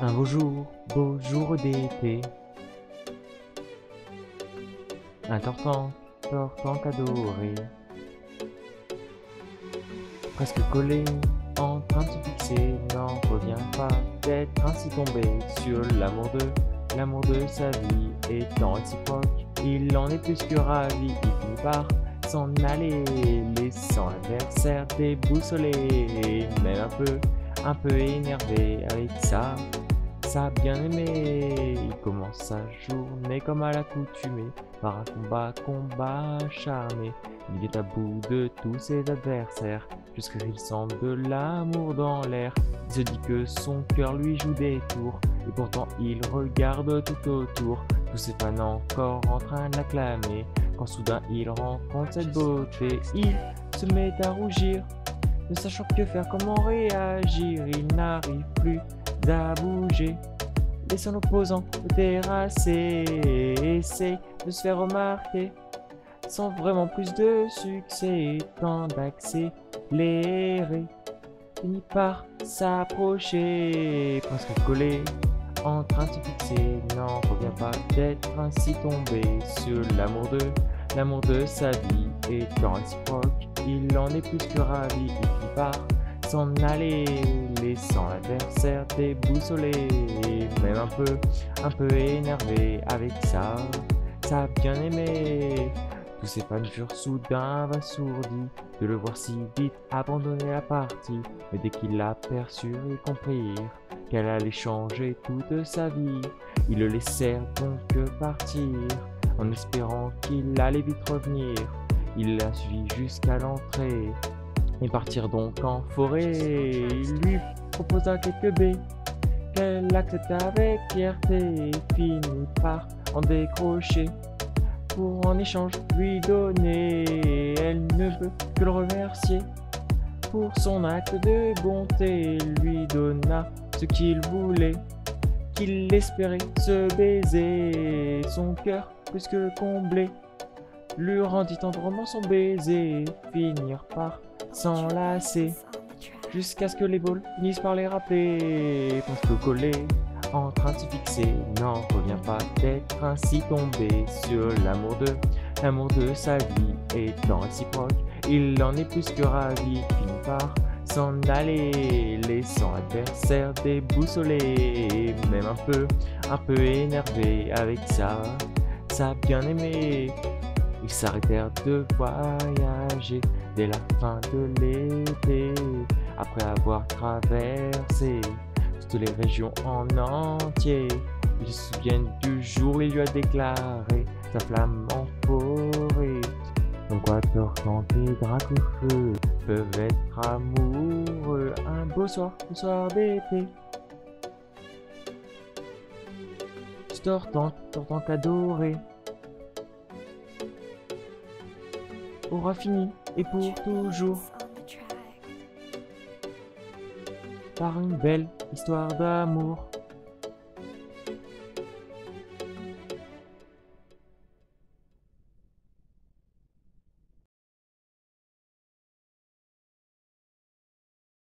Un beau jour d'été, un tortank adoré, presque collé, en train de se fixer, n'en revient pas d'être ainsi tombé sur l'amour de sa vie étant réciproque. Il en est plus que ravi, il finit par s'en aller, laissant l'adversaire déboussolé, même un peu énervé avec sa bien-aimée. Il commence sa journée comme à l'accoutumée, par un combat acharné. Il vient à bout de tous ses adversaires, jusqu'à ce qu'il sente de l'amour dans l'air. Il se dit que son cœur lui joue des tours, et pourtant il regarde tout autour, tous ses fans encore en train de l'acclamer. Quand soudain il rencontre cette beauté, il se met à rougir, ne sachant que faire, comment réagir. Il n'arrive plus à bouger, et son opposant le terrasser, essaie de se faire remarquer, sans vraiment plus de succès, tente d'accélérer, finit par s'approcher, presque collé, en train de se fixer, n'en revient pas d'être ainsi tombé sur l'amour de sa vie étant réciproque. Il en est plus que ravi, il finit par s'en aller, laissant l'adversaire déboussolé, même un peu énervé avec sa bien-aimée. Tous ses fans furent soudain abasourdis de le voir si vite abandonner la partie, mais dès qu'ils l'aperçurent, ils comprirent qu'elle allait changer toute sa vie. Ils le laissèrent donc partir, en espérant qu'il allait vite revenir. Il la suivit jusqu'à l'entrée, et partirent donc en forêt. Il lui proposa quelques baies, qu'elle accepta avec fierté, et finit par en décrocher, pour en échange lui donner. Elle ne peut que le remercier pour son acte de bonté, lui donna ce qu'il voulait, qu'il espérait se baiser. Son cœur plus que comblé, lui rendit tendrement son baiser, finirent par s'enlacer, jusqu'à ce que les balles finissent par les rappeler, presque collés, en train de se fixer, n'en revient pas d'être ainsi tombé sur l'amour de sa vie étant réciproque. Il en est plus que ravi, finit par s'en aller, laissant l'adversaire déboussolé, même un peu énervé avec sa bien-aimée. Ils s'arrêtèrent de voyager dès la fin de l'été, après avoir traversé toutes les régions en entier. Ils se souviennent du jour où il lui a déclaré sa flamme en forêt, comme quoi Tortank et Dracofeu peuvent être amoureux. Un beau soir d'été, Tortank adoré, aura fini et pour toujours par une belle histoire d'amour.